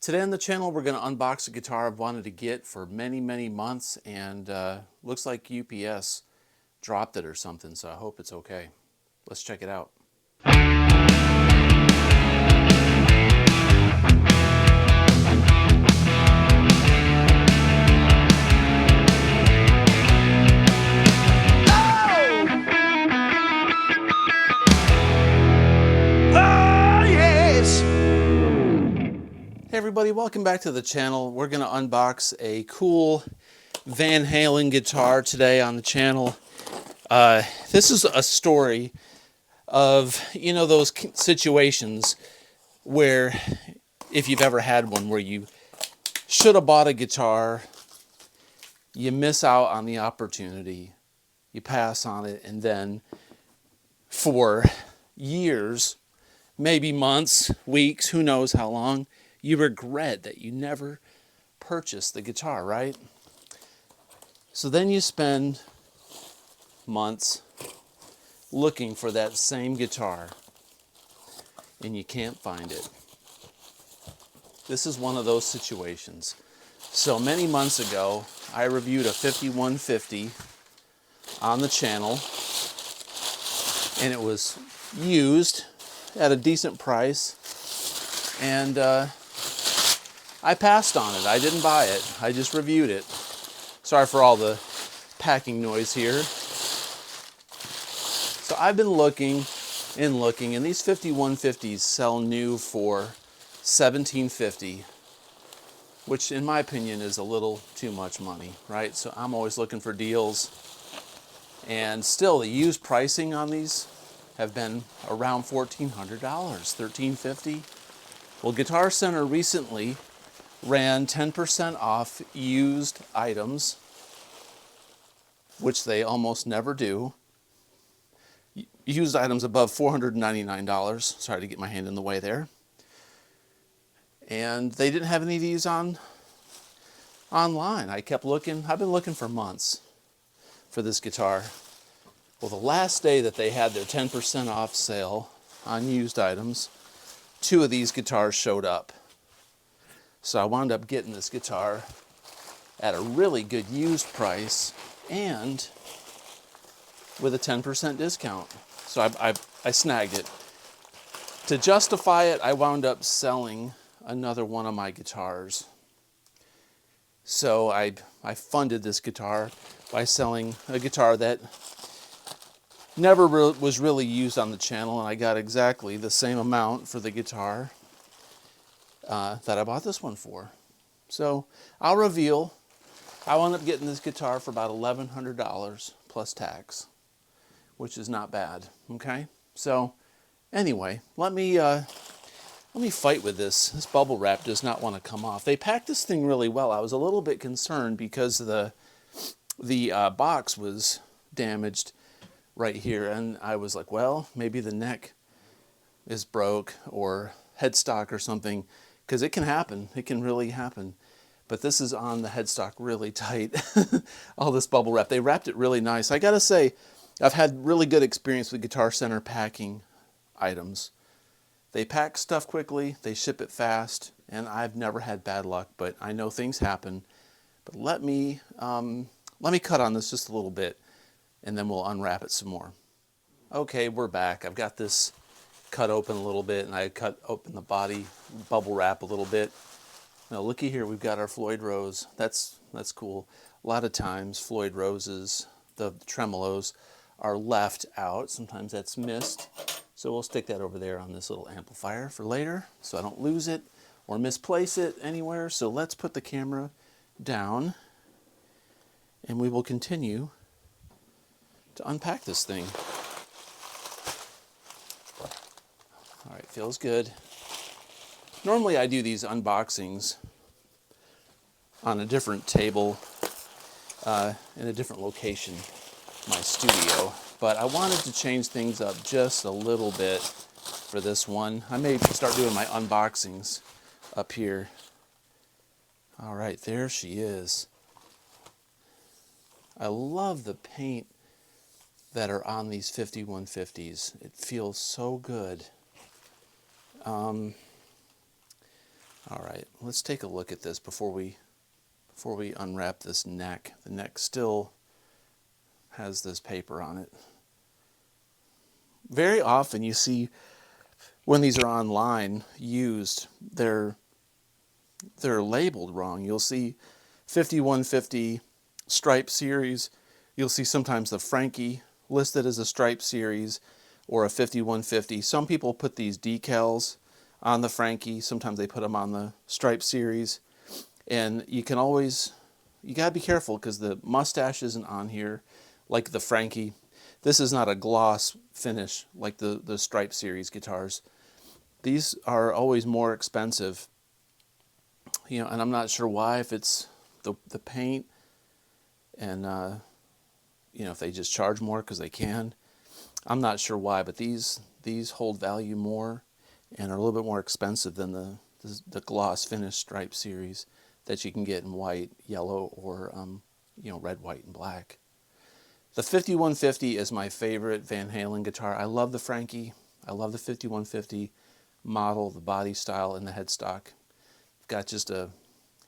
Today on the channel we're going to unbox a guitar I've wanted to get for many months, and looks like UPS dropped it or something, so I hope it's okay. Let's check it out. Hey everybody, welcome back to the channel. We're going to unbox a cool Van Halen guitar today on the channel. This is a story of, those situations where, if you've ever had one, where you should have bought a guitar, you miss out on the opportunity, you pass on it, and then for years, maybe months, weeks, who knows how long, you regret that you never purchased the guitar, right? So then you spend months looking for that same guitar and you can't find it. This is one of those situations. So many months ago, I reviewed a 5150 on the channel, and it was used at a decent price, and I passed on it. I didn't buy it. I just reviewed it. Sorry for all the packing noise here. So I've been looking, and these 5150s sell new for $17.50, which in my opinion is a little too much money, right? So I'm always looking for deals. And still, the used pricing on these have been around $1,400, $1,350. Well, Guitar Center recently ran 10% off used items, which they almost never do. Used items above $499. Sorry to get my hand in the way there. And they didn't have any of these online. I kept looking. I've been looking for months for this guitar. Well, the last day that they had their 10% off sale on used items, 2 of these guitars showed up. So I wound up getting this guitar at a really good used price and with a 10% discount. So I snagged it. To justify it, I wound up selling another one of my guitars. So I funded this guitar by selling a guitar that never was really used on the channel, and I got exactly the same amount for the guitar that I bought this one for. So I'll reveal, I wound up getting this guitar for about $1,100 plus tax, which is not bad. Okay, so anyway, let me fight with this. This bubble wrap does not want to come off. They packed this thing really well. I was a little bit concerned because the box was damaged right here, and I was like, well, maybe the neck is broke or headstock or something, because it can happen. It can really happen. But this is on the headstock really tight. All this bubble wrap. They wrapped it really nice. I gotta say, I've had really good experience with Guitar Center packing items. They pack stuff quickly, they ship it fast, and I've never had bad luck, but I know things happen. But let me cut on this just a little bit, and then we'll unwrap it some more. Okay, we're back. I've got this cut open a little bit, and I cut open the body bubble wrap a little bit. Now looky here, we've got our Floyd Rose. That's cool. A lot of times Floyd Roses, the tremolos, are left out. Sometimes that's missed. So we'll stick that over there on this little amplifier for later so I don't lose it or misplace it anywhere. So let's put the camera down and we will continue to unpack this thing. All right, feels good. Normally I do these unboxings on a different table in a different location, my studio, but I wanted to change things up just a little bit for this one. I may start doing my unboxings up here. All right, there she is. I love the paint that are on these 5150s. It feels so good. All All right, let's take a look at this before we unwrap this neck. The neck still has this paper on it. Very often you see when these are online used, they're labeled wrong. You'll see 5150 stripe series. You'll see sometimes the Frankie listed as a stripe series or a 5150. Some people put these decals on the Frankie. Sometimes they put them on the stripe series. And you gotta be careful because the mustache isn't on here like the Frankie. This is not a gloss finish like the stripe series guitars. These are always more expensive, and I'm not sure why, if it's the paint and if they just charge more because they can. I'm not sure why, but these hold value more and are a little bit more expensive than the gloss finish stripe series that you can get in white, yellow, or red, white, and black. The 5150 is my favorite Van Halen guitar. I love the Frankie. I love the 5150 model, the body style, and the headstock. I've got just a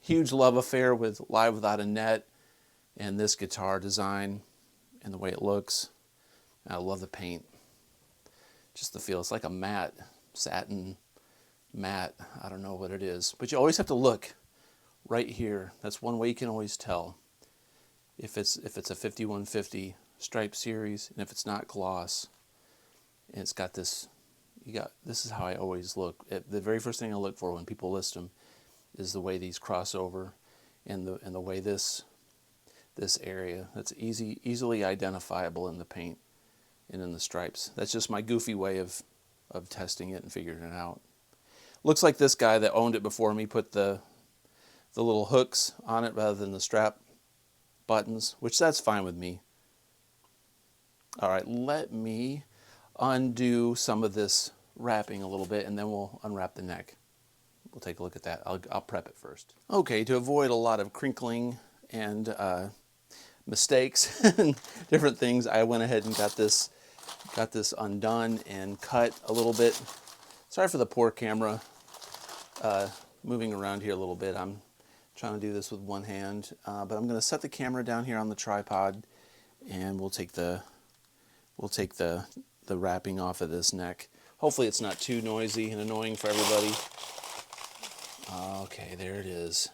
huge love affair with Live Without a Net and this guitar design and the way it looks. I love the paint. Just the feel. It's like a matte, satin matte. I don't know what it is. But you always have to look right here. That's one way you can always tell if it's a 5150 stripe series and if it's not gloss. And it's got this. This is how I always look. The very first thing I look for when people list them is the way these cross over and the way this area. That's easily identifiable in the paint and in the stripes. That's just my goofy way of testing it and figuring it out. Looks like this guy that owned it before me put the little hooks on it rather than the strap buttons, which that's fine with me. All right, let me undo some of this wrapping a little bit and then we'll unwrap the neck. We'll take a look at that. I'll prep it first. Okay, to avoid a lot of crinkling and mistakes and different things, I went ahead and got this undone and cut a little bit. Sorry for the poor camera moving around here a little bit. I'm trying to do this with one hand, but I'm going to set the camera down here on the tripod and we'll take the wrapping off of this neck. Hopefully it's not too noisy and annoying for everybody. Okay, there it is.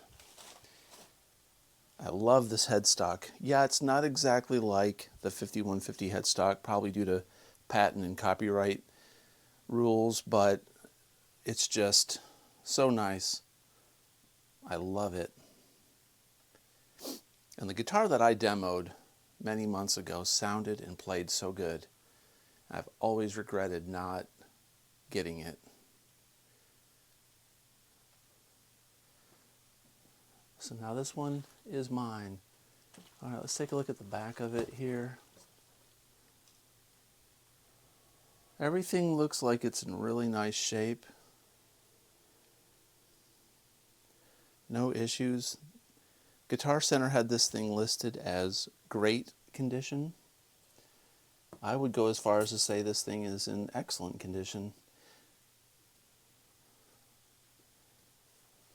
I love this headstock. Yeah, it's not exactly like the 5150 headstock, probably due to patent and copyright rules, but it's just so nice. I love it. And the guitar that I demoed many months ago sounded and played so good. I've always regretted not getting it. So now this one is mine. All right, let's take a look at the back of it here. Everything looks like it's in really nice shape. No issues. Guitar Center had this thing listed as great condition. I would go as far as to say this thing is in excellent condition.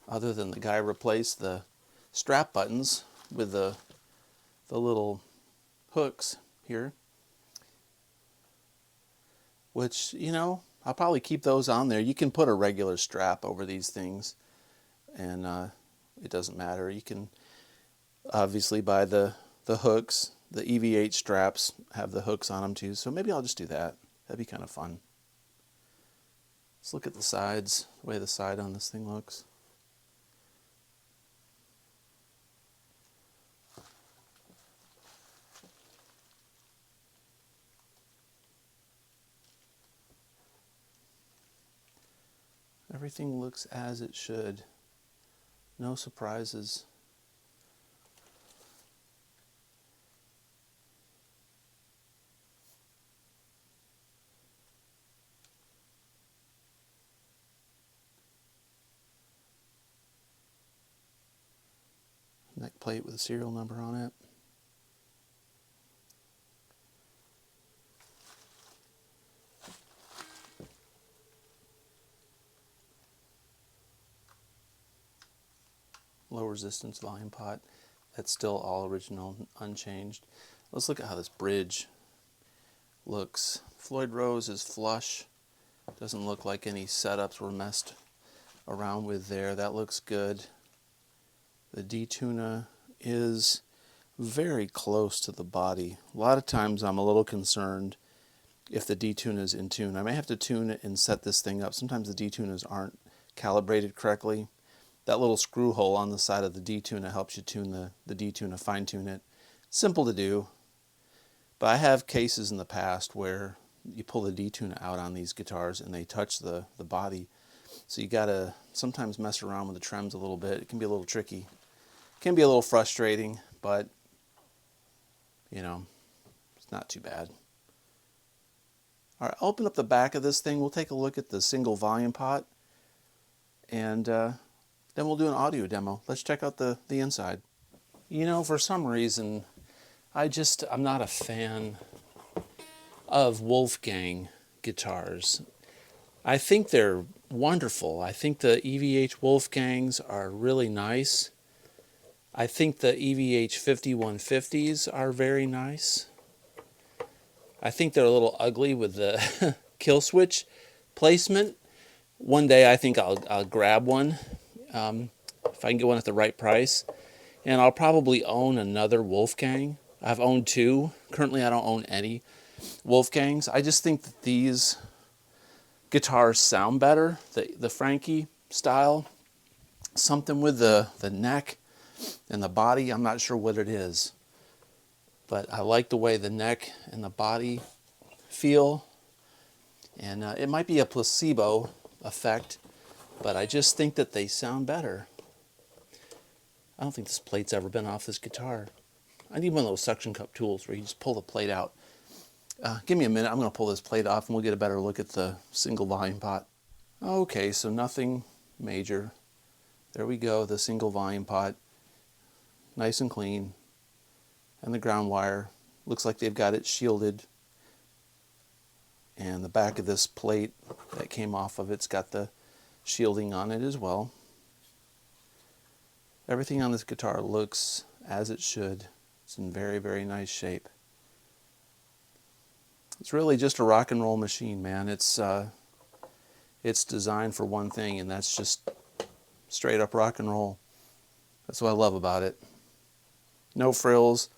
Other than the guy replaced the strap buttons with the little hooks here, which, I'll probably keep those on there. You can put a regular strap over these things and it doesn't matter. You can obviously buy the hooks. The EVH straps have the hooks on them too, so maybe I'll just do that. That'd be kind of fun. Let's look at the sides, the way the side on this thing looks. Everything looks as it should. No surprises. Neck plate with a serial number on it. low resistance volume pot. That's still all original, unchanged. Let's look at how this bridge looks. Floyd Rose is flush. Doesn't look like any setups were messed around with there. That looks good. The D-tuna is very close to the body. A lot of times I'm a little concerned if the D-tuna is in tune. I may have to tune it and set this thing up. Sometimes the D-tunas aren't calibrated correctly. That little screw hole on the side of the D-tuna helps you tune the D-tuna, fine tune it. Simple to do, but I have cases in the past where you pull the D-tuna out on these guitars and they touch the body. So you gotta sometimes mess around with the trems a little bit. It can be a little tricky. It can be a little frustrating, but you know, it's not too bad. All right, I'll open up the back of this thing. We'll take a look at the single volume pot, and then we'll do an audio demo. Let's check out the inside. You know, for some reason, I'm not a fan of Wolfgang guitars. I think they're wonderful. I think the EVH Wolfgangs are really nice. I think the EVH 5150s are very nice. I think they're a little ugly with the kill switch placement. One day I think I'll grab one if I can get one at the right price. And I'll probably own another Wolfgang. I've owned two. Currently I don't own any Wolfgangs. I just think that these guitars sound better, the Frankie style. Something with the neck and the body, I'm not sure what it is. But I like the way the neck and the body feel. And it might be a placebo effect, but I just think that they sound better. I don't think this plate's ever been off this guitar. I need one of those suction cup tools where you just pull the plate out. Give me a minute, I'm going to pull this plate off and we'll get a better look at the single volume pot. Okay, so nothing major. There we go, the single volume pot. Nice and clean. And the ground wire. Looks like they've got it shielded. And the back of this plate that came off of it's got the shielding on it as well. Everything on this guitar looks as it should. It's in very, very nice shape. It's really just a rock and roll machine, man. It's designed for one thing, and that's just straight up rock and roll. That's what I love about it. No frills.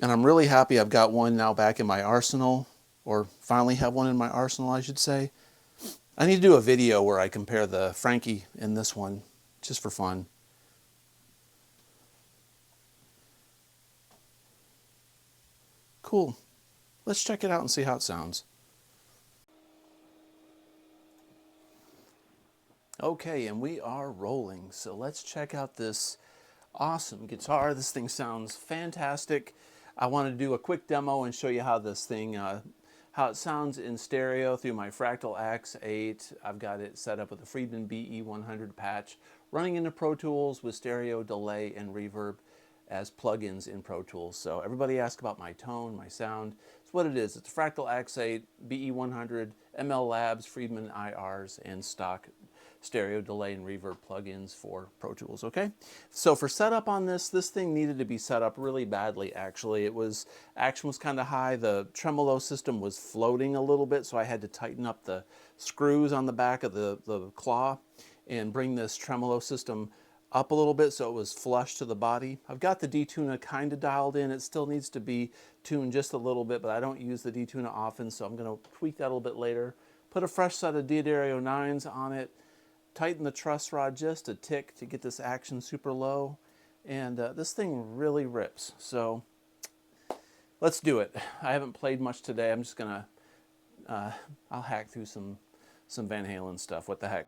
And I'm really happy I've got one now back in my arsenal, or finally have one in my arsenal, I should say. I need to do a video where I compare the Frankie and this one, just for fun. Cool. Let's check it out and see how it sounds. Okay, and we are rolling. So let's check out this awesome guitar. This thing sounds fantastic. I want to do a quick demo and show you how this thing, how it sounds in stereo through my Fractal X8. I've got it set up with a Friedman BE100 patch, running into Pro Tools with stereo, delay, and reverb as plugins in Pro Tools. So everybody asks about my tone, my sound. It's what it is. It's a Fractal X8, BE100, ML Labs, Friedman IRs, and stock stereo, delay, and reverb plugins for Pro Tools, okay? So for setup on this thing needed to be set up really badly, actually. Action was kind of high. The tremolo system was floating a little bit, so I had to tighten up the screws on the back of the claw and bring this tremolo system up a little bit so it was flush to the body. I've got the D-tuna kind of dialed in. It still needs to be tuned just a little bit, but I don't use the D-tuna often, so I'm going to tweak that a little bit later. Put a fresh set of D'Addario 9s on it. Tighten the truss rod just a tick to get this action super low. And this thing really rips. So let's do it. I haven't played much today. I'm just going to, I'll hack through some Van Halen stuff. What the heck?